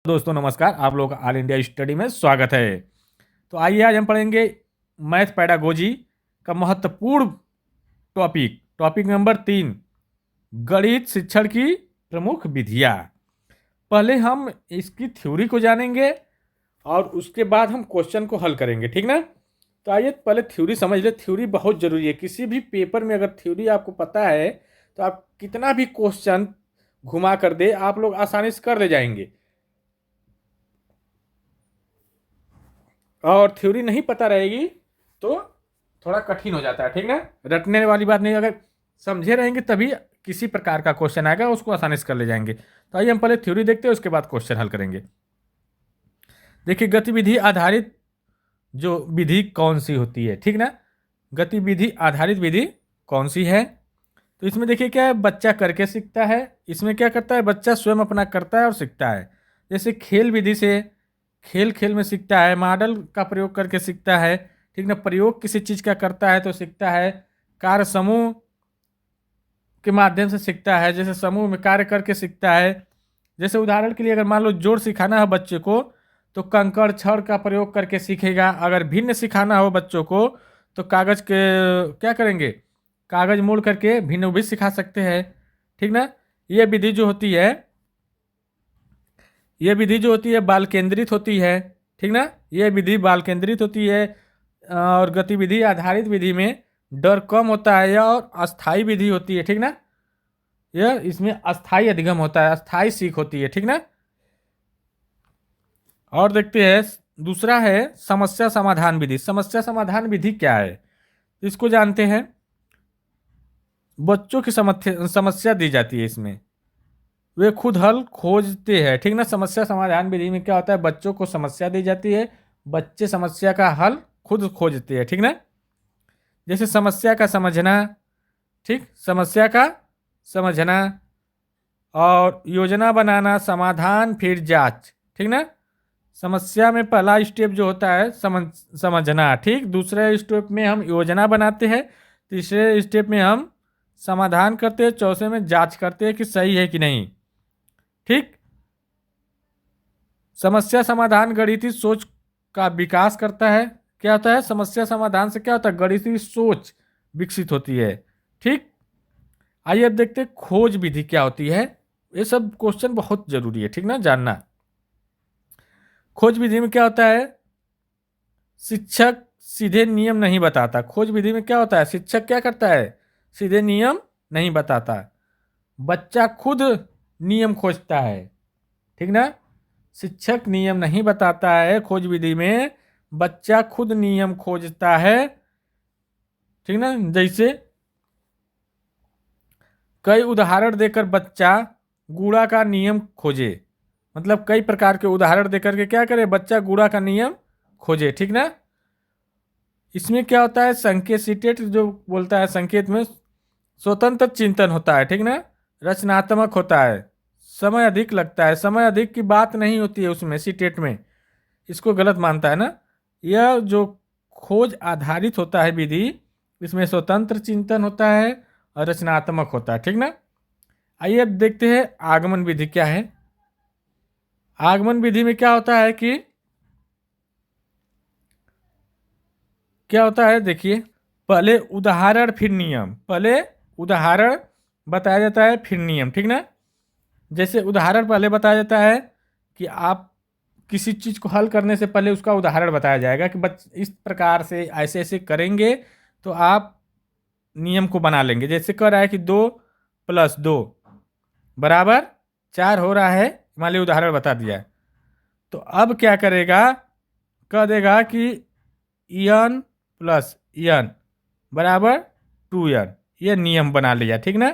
दोस्तों नमस्कार, आप लोग का ऑल इंडिया स्टडी में स्वागत है। तो आइए आज हम पढ़ेंगे मैथ पैडागोजी का महत्वपूर्ण टॉपिक नंबर 3, गणित शिक्षण की प्रमुख विधियाँ। पहले हम इसकी थ्योरी को जानेंगे और उसके बाद हम क्वेश्चन को हल करेंगे, ठीक ना। तो आइए पहले थ्योरी समझ ले। थ्योरी बहुत ज़रूरी है। किसी भी पेपर में अगर थ्योरी आपको पता है तो आप कितना भी क्वेश्चन घुमा कर दे आप लोग आसानी से कर ले जाएंगे। और थ्योरी नहीं पता रहेगी तो थोड़ा कठिन हो जाता है, ठीक ना। रटने वाली बात नहीं, अगर समझे रहेंगे तभी किसी प्रकार का क्वेश्चन आएगा, उसको आसानी से कर ले जाएंगे। तो आइए हम पहले थ्योरी देखते हैं, उसके बाद क्वेश्चन हल करेंगे। देखिए, गतिविधि आधारित जो विधि कौन सी होती है, ठीक ना। गतिविधि आधारित विधि कौन सी है? तो इसमें देखिए क्या है, बच्चा करके सीखता है। इसमें क्या करता है, बच्चा स्वयं अपना करता है और सीखता है। जैसे खेल विधि से खेल खेल में सीखता है, मॉडल का प्रयोग करके सीखता है, ठीक ना। प्रयोग किसी चीज़ का करता है तो सीखता है। कार्य समूह के माध्यम से सीखता है, जैसे समूह में कार्य करके सीखता है। जैसे उदाहरण के लिए अगर मान लो जोड़ सिखाना है बच्चे को तो कंकड़ छड़ का प्रयोग करके सीखेगा। अगर भिन्न सिखाना हो बच्चों को तो कागज के क्या करेंगे, कागज मोड़ करके भिन्न भी सिखा सकते हैं, ठीक ना। ये विधि जो होती है, ये विधि जो होती है बाल केंद्रित होती है, ठीक ना। ये विधि बाल केंद्रित होती है। और गतिविधि आधारित विधि में डर कम होता है और अस्थाई विधि होती है, ठीक ना। यह इसमें अस्थाई अधिगम होता है, अस्थाई सीख होती है, ठीक ना। और देखते हैं दूसरा है समस्या समाधान विधि। समस्या समाधान विधि क्या है, इसको जानते हैं। बच्चों की समस्या दी जाती है, इसमें वे खुद हल खोजते हैं, ठीक ना। समस्या समाधान विधि में क्या होता है, बच्चों को समस्या दी जाती है, बच्चे समस्या का हल खुद खोजते हैं, ठीक ना। जैसे समस्या का समझना, ठीक, समस्या का समझना और योजना बनाना, समाधान फिर जांच, ठीक ना। समस्या में पहला स्टेप जो होता है समझना, ठीक। दूसरे स्टेप में हम योजना बनाते हैं, तीसरे स्टेप में हम समाधान करते हैं, चौथे में जांच करते हैं कि सही है कि नहीं, ठीक। समस्या समाधान गणितीय सोच का विकास करता है। क्या होता है, समस्या समाधान से क्या होता है, गणितीय सोच विकसित होती है, ठीक। आइए अब देखते हैं खोज विधि क्या होती है। ये सब क्वेश्चन बहुत जरूरी है, ठीक ना, जानना। खोज विधि में क्या होता है, शिक्षक सीधे नियम नहीं बताता। खोज विधि में क्या होता है, शिक्षक क्या करता है, सीधे नियम नहीं बताता, बच्चा खुद नियम खोजता है, ठीक ना। शिक्षक नियम नहीं बताता है, खोज विधि में बच्चा खुद नियम खोजता है, ठीक ना। जैसे कई उदाहरण देकर बच्चा गुणा का नियम खोजे। मतलब कई प्रकार के उदाहरण देकर के क्या करे, बच्चा गुणा का नियम खोजे, ठीक ना। इसमें क्या होता है, संकेत सीटेट जो बोलता है, संकेत में स्वतंत्र चिंतन होता है, ठीक ना। रचनात्मक होता है, समय अधिक लगता है। समय अधिक की बात नहीं होती है उसमें, सीटेट में, इसको गलत मानता है ना। यह जो खोज आधारित होता है विधि, इसमें स्वतंत्र चिंतन होता है और रचनात्मक होता है, ठीक ना। आइए अब देखते हैं आगमन विधि क्या है। आगमन विधि में क्या होता है कि क्या होता है, देखिए, पहले उदाहरण फिर नियम। पहले उदाहरण बताया जाता है फिर नियम, ठीक ना। जैसे उदाहरण पहले बताया जाता है कि आप किसी चीज़ को हल करने से पहले उसका उदाहरण बताया जाएगा कि इस प्रकार से ऐसे ऐसे करेंगे तो आप नियम को बना लेंगे। जैसे कह रहा है कि 2 + 2 बराबर 4 हो रहा है, मान लीजिए उदाहरण बता दिया। तो अब क्या करेगा, कह देगा कि n + n बराबर 2n। ये नियम बना लिया, ठीक ना।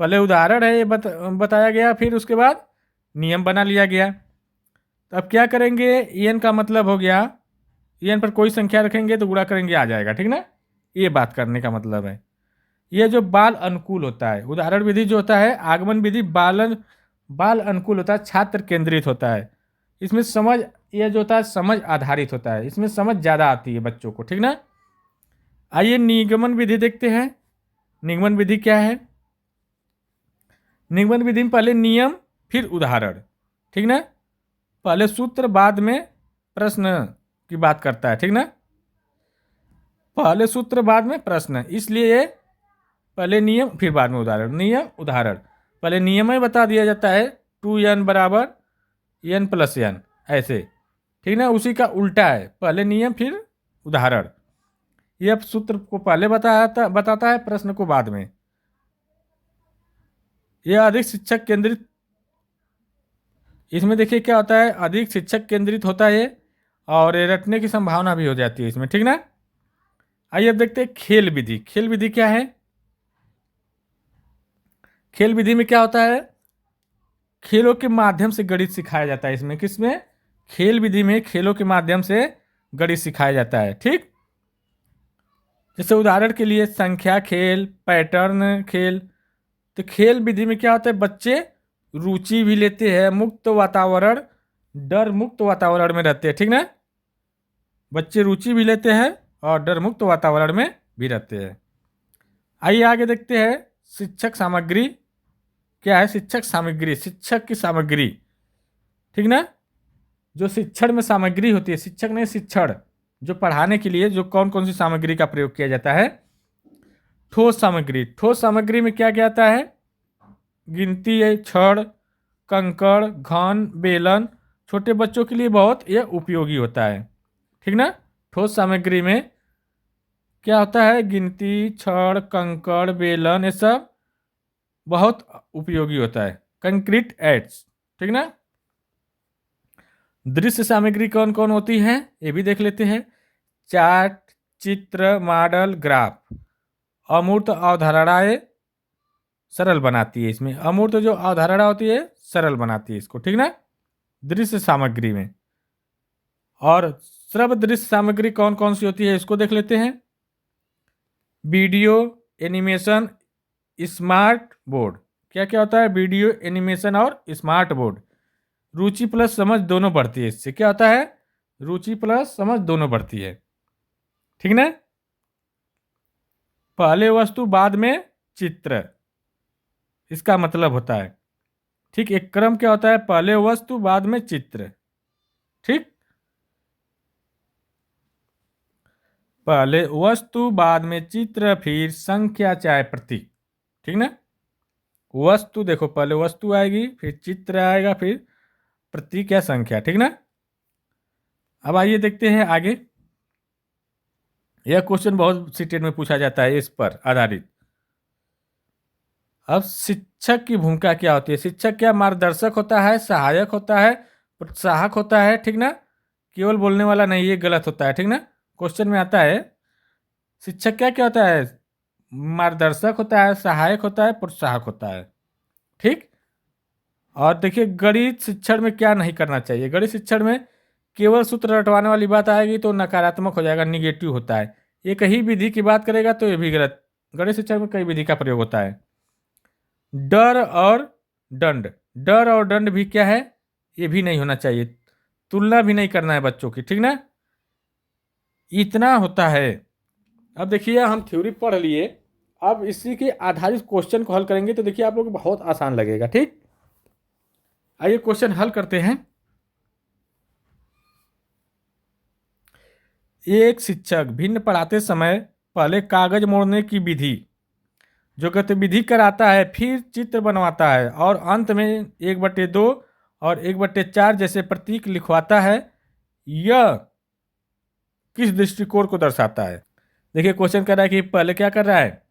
पहले उदाहरण है ये बताया गया, फिर उसके बाद नियम बना लिया गया। तो अब क्या करेंगे, एन का मतलब हो गया, एन पर कोई संख्या रखेंगे तो गुणा करेंगे आ जाएगा, ठीक ना। ये बात करने का मतलब है। ये जो बाल अनुकूल होता है, उदाहरण विधि जो होता है, आगमन विधि बाल अनुकूल होता है, छात्र केंद्रित होता है। इसमें समझ, ये जो होता है समझ आधारित होता है, इसमें समझ ज़्यादा आती है बच्चों को, ठीक ना। आइए निगमन विधि देखते हैं। निगमन विधि क्या है, निगमन विधि में पहले नियम फिर उदाहरण, ठीक ना। पहले सूत्र बाद में प्रश्न की बात करता है, ठीक ना। पहले सूत्र बाद में प्रश्न, इसलिए ये पहले नियम फिर बाद में उदाहरण। नियम उदाहरण, पहले नियम ही बता दिया जाता है 2n बराबर n प्लस n, ऐसे, ठीक ना। उसी का उल्टा है, पहले नियम फिर उदाहरण। यह सूत्र को पहले बताता है, प्रश्न को बाद में। यह अधिक शिक्षक केंद्रित, इसमें देखिए क्या होता है, अधिक शिक्षक केंद्रित होता है और रटने की संभावना भी हो जाती है इसमें, ठीक ना। आइए अब देखते हैं खेल विधि। खेल विधि क्या है? खेल विधि में क्या होता है, खेलों के माध्यम से गणित सिखाया जाता है इसमें। किसमें? खेल विधि में खेलों के माध्यम से गणित सिखाया जाता है, ठीक। जैसे उदाहरण के लिए संख्या खेल, पैटर्न खेल। तो खेल विधि में क्या होता है, बच्चे रुचि भी लेते हैं, मुक्त वातावरण, डर मुक्त वातावरण में रहते हैं, ठीक ना। बच्चे रुचि भी लेते हैं और डर मुक्त वातावरण में भी रहते हैं। आइए आगे देखते हैं शिक्षक सामग्री क्या है। शिक्षक सामग्री, शिक्षक की सामग्री, ठीक ना। जो शिक्षण में सामग्री होती है, शिक्षक नहीं शिक्षण, जो पढ़ाने के लिए जो कौन कौन सी सामग्री का प्रयोग किया जाता है। ठोस सामग्री, ठोस सामग्री में क्या क्या आता है, गिनती है, छड़, कंकड़, घन, बेलन। छोटे बच्चों के लिए बहुत यह उपयोगी होता है, ठीक ना। ठोस सामग्री में क्या होता है, गिनती, छड़, कंकड़, बेलन, ये सब बहुत उपयोगी होता है। कंक्रीट एड्स, ठीक ना। दृश्य सामग्री कौन कौन होती है ये भी देख लेते हैं। चार्ट, चित्र, मॉडल, ग्राफ। अमूर्त अवधारणाएं सरल बनाती है इसमें। अमूर्त जो अवधारणा होती है सरल बनाती है इसको, ठीक ना, दृश्य सामग्री में। और श्रव्य दृश्य सामग्री कौन कौन सी होती है इसको देख लेते हैं। Video, animation, smart board. क्या क्या होता है, वीडियो, एनिमेशन और स्मार्ट बोर्ड। रुचि प्लस समझ दोनों बढ़ती है इससे। क्या होता है, रुचि प्लस समझ दोनों बढ़ती है, ठीक ना। पहले वस्तु बाद में चित्र, इसका मतलब होता है, ठीक। एक क्रम क्या होता है, पहले वस्तु बाद में चित्र, ठीक। पहले वस्तु बाद में चित्र, फिर संख्या चाहे प्रतीक, ठीक ना। वस्तु देखो, पहले वस्तु आएगी, फिर चित्र आएगा, फिर प्रतीक या संख्या, ठीक ना। अब आइए देखते हैं आगे। यह क्वेश्चन बहुत सीटेट में पूछा जाता है इस पर आधारित। अब शिक्षक की भूमिका क्या होती है। शिक्षक क्या मार्गदर्शक होता है, सहायक होता है, प्रोत्साहक होता है, ठीक ना। केवल बोलने वाला नहीं, ये गलत होता है, ठीक ना। क्वेश्चन में आता है शिक्षक क्या क्या होता है, मार्गदर्शक होता है, सहायक होता है, प्रोत्साहक होता है, ठीक। और देखिए गणित शिक्षण में क्या नहीं करना चाहिए। गणित शिक्षण में केवल सूत्र रटवाने वाली बात आएगी तो नकारात्मक हो जाएगा, निगेटिव होता है। एक ही विधि की बात करेगा तो ये भी गलत। गणित शिक्षण में कई विधि का प्रयोग होता है। डर और दंड, डर और दंड भी क्या है, ये भी नहीं होना चाहिए। तुलना भी नहीं करना है बच्चों की, ठीक ना। इतना होता है। अब देखिए हम थ्योरी पढ़ लिए, अब इसी के आधारित क्वेश्चन को हल करेंगे तो देखिए आप लोग को बहुत आसान लगेगा, ठीक। आइए क्वेश्चन हल करते हैं। एक शिक्षक भिन्न पढ़ाते समय पहले कागज मोड़ने की विधि जो गतिविधि कराता है, फिर चित्र बनवाता है और अंत में 1/2 और 1/4 जैसे प्रतीक लिखवाता है, यह किस दृष्टिकोण को दर्शाता है। देखिए क्वेश्चन कर रहा है कि पहले क्या कर रहा है,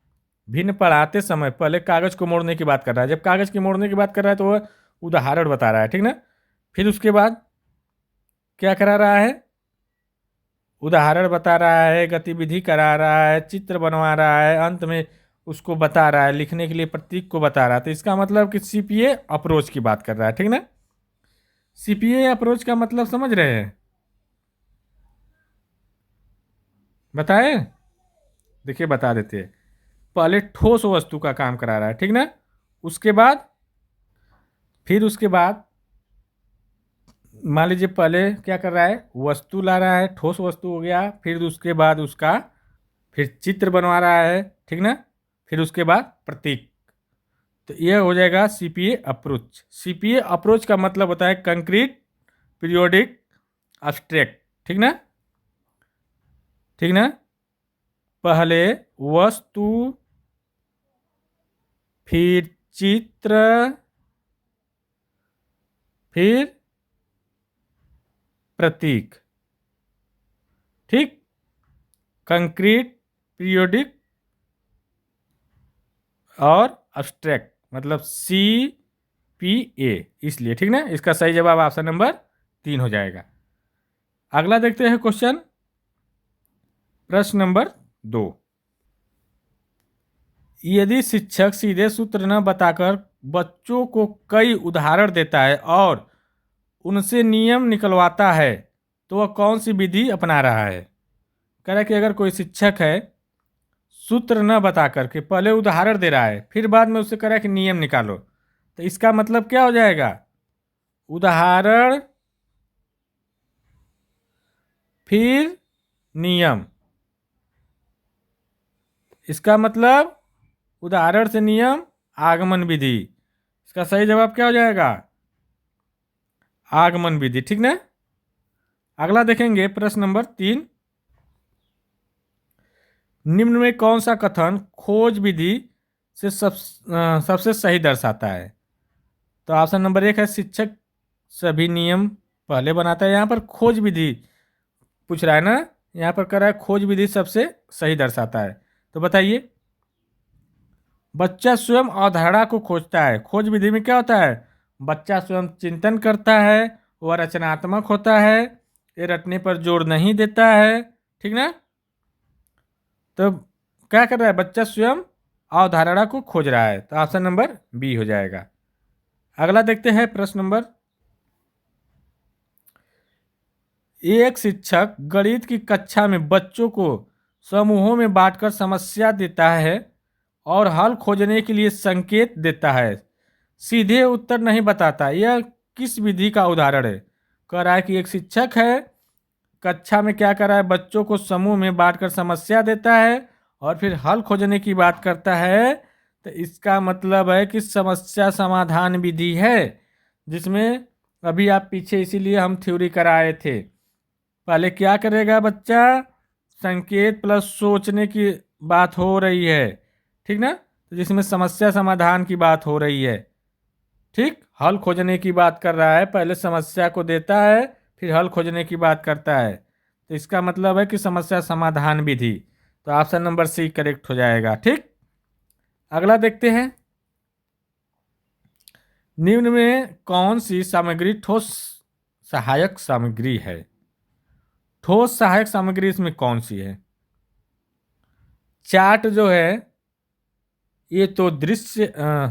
भिन्न पढ़ाते समय पहले कागज को मोड़ने की बात कर रहा है। जब कागज की मोड़ने की बात कर रहा है तो वह उदाहरण बता रहा है, ठीक ना। फिर उसके बाद क्या करा रहा है, उदाहरण बता रहा है, गतिविधि करा रहा है, चित्र बनवा रहा है, अंत में उसको बता रहा है, लिखने के लिए प्रतीक को बता रहा है। तो इसका मतलब कि सीपीए अप्रोच की बात कर रहा है, ठीक ना। सीपीए अप्रोच का मतलब समझ रहे हैं, बताए। देखिए बता देते हैं। पहले ठोस वस्तु का काम करा रहा है, ठीक ना। उसके बाद फिर उसके बाद मान लीजिए पहले क्या कर रहा है, वस्तु ला रहा है, ठोस वस्तु हो गया, फिर उसके बाद उसका फिर चित्र बनवा रहा है, ठीक ना। फिर उसके बाद प्रतीक। तो यह हो जाएगा सीपीए अप्रोच। सीपीए अप्रोच का मतलब होता है कंक्रीट पीरियोडिक, एब्स्ट्रैक्ट। ठीक ना, ठीक ना। पहले वस्तु, फिर चित्र, फिर प्रतीक। ठीक, कंक्रीट, पीरियोडिक और एब्स्ट्रैक्ट, मतलब CPA, इसलिए। ठीक ना, इसका सही जवाब ऑप्शन नंबर 3 हो जाएगा। अगला देखते हैं क्वेश्चन, प्रश्न नंबर 2। यदि शिक्षक सीधे सूत्र न बताकर बच्चों को कई उदाहरण देता है और उनसे नियम निकलवाता है तो वह कौन सी विधि अपना रहा है? कह रहा है कि अगर कोई शिक्षक है, सूत्र न बता करके पहले उदाहरण दे रहा है, फिर बाद में उससे कह रहा है कि नियम निकालो, तो इसका मतलब क्या हो जाएगा? उदाहरण फिर नियम। इसका मतलब उदाहरण से नियम, आगमन विधि। इसका सही जवाब क्या हो जाएगा? आगमन विधि। ठीक ना। अगला देखेंगे प्रश्न नंबर 3। निम्न में कौन सा कथन खोज विधि से सबसे सही दर्शाता है? तो ऑप्शन नंबर 1 है शिक्षक सभी नियम पहले बनाता है। यहाँ पर खोज विधि पूछ रहा है ना, यहाँ पर कह रहा है खोज विधि सबसे सही दर्शाता है। तो बताइए, बच्चा स्वयं अवधारणा को खोजता है। खोज विधि में क्या होता है? बच्चा स्वयं चिंतन करता है, वह रचनात्मक होता है, ये रटने पर जोर नहीं देता है। ठीक ना। तो क्या कर रहा है? बच्चा स्वयं अवधारणा को खोज रहा है, तो ऑप्शन नंबर बी हो जाएगा। अगला देखते हैं प्रश्न नंबर, एक शिक्षक गणित की कक्षा में बच्चों को समूहों में बांटकर समस्या देता है और हल खोजने के लिए संकेत देता है, सीधे उत्तर नहीं बताता। यह किस विधि का उदाहरण है? कह रहा है कि एक शिक्षक है, कक्षा में क्या कर रहा है? बच्चों को समूह में बांटकर समस्या देता है और फिर हल खोजने की बात करता है। तो इसका मतलब है कि समस्या समाधान विधि है, जिसमें अभी आप पीछे इसीलिए हम थ्योरी कराए थे। पहले क्या करेगा बच्चा? संकेत प्लस सोचने की बात हो रही है। ठीक ना, तो जिसमें समस्या समाधान की बात हो रही है। ठीक, हल खोजने की बात कर रहा है, पहले समस्या को देता है फिर हल खोजने की बात करता है, तो इसका मतलब है कि समस्या समाधान विधि। तो ऑप्शन नंबर सी करेक्ट हो जाएगा। ठीक, अगला देखते हैं, निम्न में कौन सी सामग्री ठोस सहायक सामग्री है? ठोस सहायक सामग्री इसमें कौन सी है? चार्ट जो है ये तो दृश्य,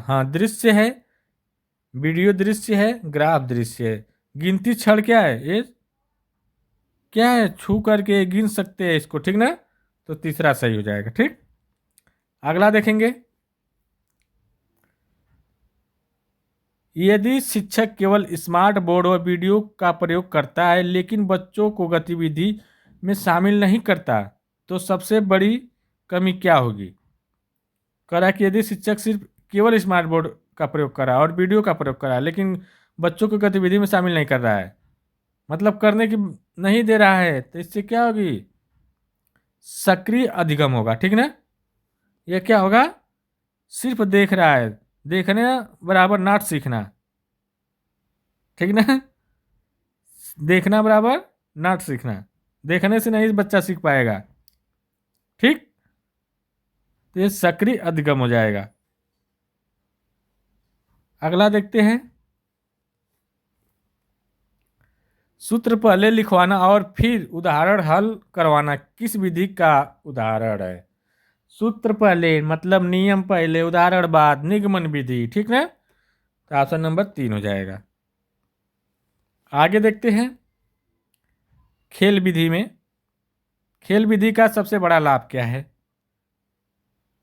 हाँ दृश्य है, वीडियो दृश्य है, ग्राफ दृश्य है। गिनती छड़ क्या है? ये क्या है? छू करके गिन सकते हैं इसको। ठीक ना, तो तीसरा सही हो जाएगा। ठीक, अगला देखेंगे, यदि शिक्षक केवल स्मार्ट बोर्ड और वीडियो का प्रयोग करता है लेकिन बच्चों को गतिविधि में शामिल नहीं करता तो सबसे बड़ी कमी क्या होगी? कह रहा है कि यदि शिक्षक सिर्फ केवल स्मार्ट बोर्ड का प्रयोग कर रहा है और वीडियो का प्रयोग कर रहा है लेकिन बच्चों को गतिविधि में शामिल नहीं कर रहा है, मतलब करने की नहीं दे रहा है, तो इससे क्या होगी? सक्रिय अधिगम होगा। ठीक ना, यह क्या होगा? सिर्फ देख रहा है, देखने बराबर नाट सीखना। ठीक ना, देखना बराबर नाट सीखना, देखने से नहीं बच्चा सीख पाएगा। ठीक, तो ये सक्रिय अधिगम हो जाएगा। अगला देखते हैं, सूत्र पहले लिखवाना और फिर उदाहरण हल करवाना किस विधि का उदाहरण है? सूत्र पहले मतलब नियम पहले, उदाहरण बाद, निगमन विधि। ठीक ना, तो ऑप्शन नंबर 3 हो जाएगा। आगे देखते हैं, खेल विधि में खेल विधि का सबसे बड़ा लाभ क्या है?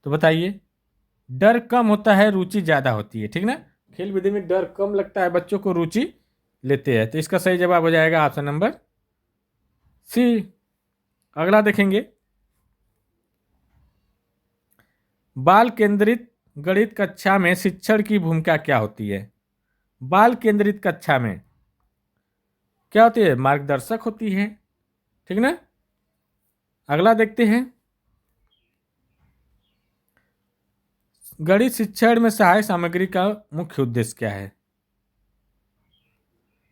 तो बताइए, डर कम होता है, रुचि ज़्यादा होती है। ठीक ना, खेल विधि में डर कम लगता है, बच्चों को रुचि लेते हैं, तो इसका सही जवाब हो जाएगा ऑप्शन नंबर सी। अगला देखेंगे, बाल केंद्रित गणित कक्षा में शिक्षण की भूमिका क्या होती है? बाल केंद्रित कक्षा में क्या होती है? मार्गदर्शक होती है। ठीक ना। अगला देखते हैं, गणित शिक्षण में सहायक सामग्री का मुख्य उद्देश्य क्या है?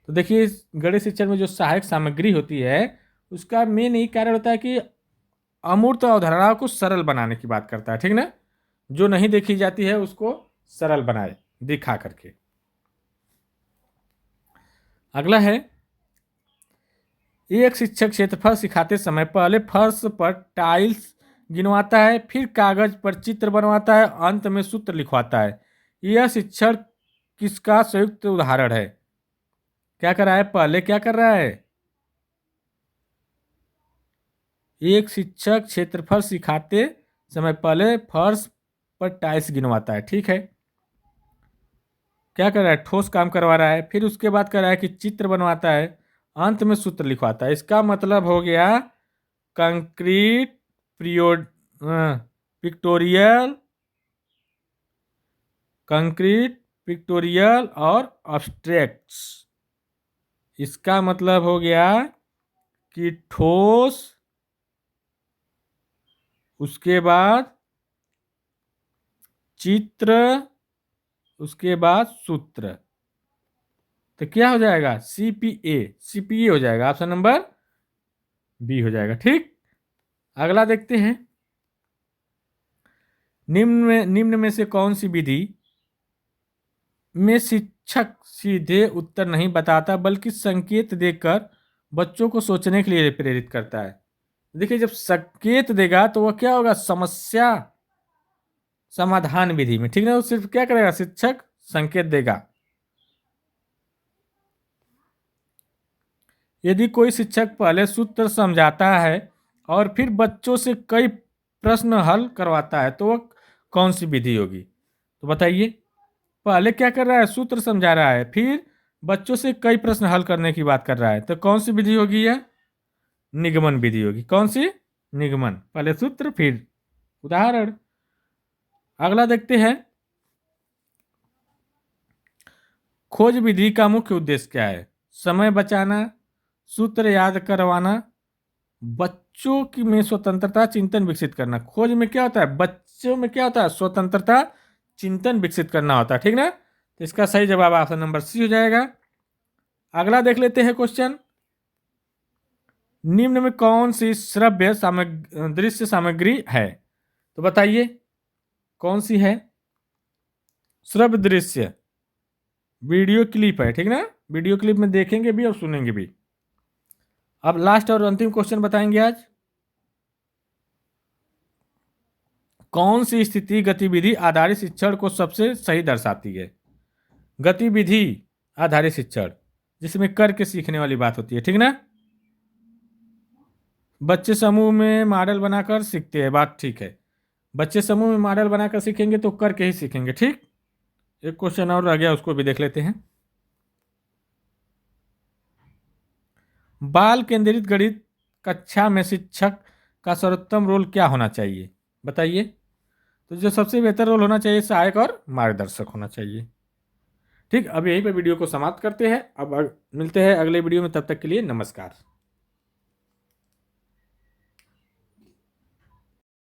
तो देखिए, गणित शिक्षण में जो सहायक सामग्री होती है उसका मेन यही कारण होता है कि अमूर्त अवधारणाओं को सरल बनाने की बात करता है। ठीक ना। जो नहीं देखी जाती है उसको सरल बनाए दिखा करके। अगला है, एक शिक्षक क्षेत्रफल सिखाते समय पहले फर्श पर टाइल्स गिनवाता है, फिर कागज पर चित्र बनवाता है, अंत में सूत्र लिखवाता है। यह शिक्षण किसका संयुक्त उदाहरण है? क्या कर रहा है? पहले क्या कर रहा है? एक शिक्षक क्षेत्रफल सिखाते समय पहले फर्श पर टाइल्स गिनवाता है। ठीक है। क्या कर रहा है? ठोस काम करवा रहा है। फिर उसके बाद कर रहा है कि चित्र बनवाता है, अंत में सूत्र लिखवाता है। इसका मतलब हो गया कंक्रीट, प्रियोड पिक्टोरियल, कंक्रीट, पिक्टोरियल और अब्स्ट्रैक्ट्स। इसका मतलब हो गया कि ठोस, उसके बाद चित्र, उसके बाद सूत्र। तो क्या हो जाएगा? सीपीए। सीपीए हो जाएगा। ऑप्शन नंबर बी हो जाएगा। ठीक। अगला देखते हैं, निम्न में से कौन सी विधि में शिक्षक सीधे उत्तर नहीं बताता बल्कि संकेत देकर बच्चों को सोचने के लिए प्रेरित करता है? देखिए, जब संकेत देगा तो वह क्या होगा? समस्या समाधान विधि में। ठीक है। वो सिर्फ क्या करेगा? शिक्षक संकेत देगा। यदि कोई शिक्षक पहले सूत्र समझाता है और फिर बच्चों से कई प्रश्न हल करवाता है तो वह कौन सी विधि होगी? तो बताइए। पहले क्या कर रहा है? सूत्र समझा रहा है, फिर बच्चों से कई प्रश्न हल करने की बात कर रहा है, तो कौन सी विधि होगी? यह निगमन विधि होगी। कौन सी? निगमन। पहले सूत्र फिर उदाहरण। अगला देखते हैं, खोज विधि का मुख्य उद्देश्य क्या है? समय बचाना, सूत्र याद करवाना, बच्चों की में स्वतंत्रता चिंतन विकसित करना। खोज में क्या होता है? बच्चों में क्या होता है? स्वतंत्रता चिंतन विकसित करना होता है। ठीक ना। तो इसका सही जवाब ऑप्शन नंबर सी हो जाएगा। अगला देख लेते हैं क्वेश्चन, निम्न में कौन सी श्रव्य दृश्य सामग्री है? तो बताइए कौन सी है? श्रव्य दृश्य वीडियो क्लिप है। ठीक ना। वीडियो क्लिप में देखेंगे भी और सुनेंगे भी। अब लास्ट और अंतिम क्वेश्चन बताएंगे आज, कौन सी स्थिति गतिविधि आधारित शिक्षण को सबसे सही दर्शाती है? गतिविधि आधारित शिक्षण जिसमें करके सीखने वाली बात होती है। ठीक ना। बच्चे समूह में मॉडल बनाकर सीखते हैं, बात ठीक है। बच्चे समूह में मॉडल बनाकर सीखेंगे तो करके ही सीखेंगे। ठीक। एक क्वेश्चन और रह गया, उसको भी देख लेते हैं, बाल केंद्रित गणित कक्षा में शिक्षक का सर्वोत्तम रोल क्या होना चाहिए? बताइए। तो जो सबसे बेहतर रोल होना चाहिए सहायक और मार्गदर्शक होना चाहिए। ठीक। अब यहीं पे वीडियो को समाप्त करते हैं। अब मिलते हैं अगले वीडियो में, तब तक के लिए नमस्कार।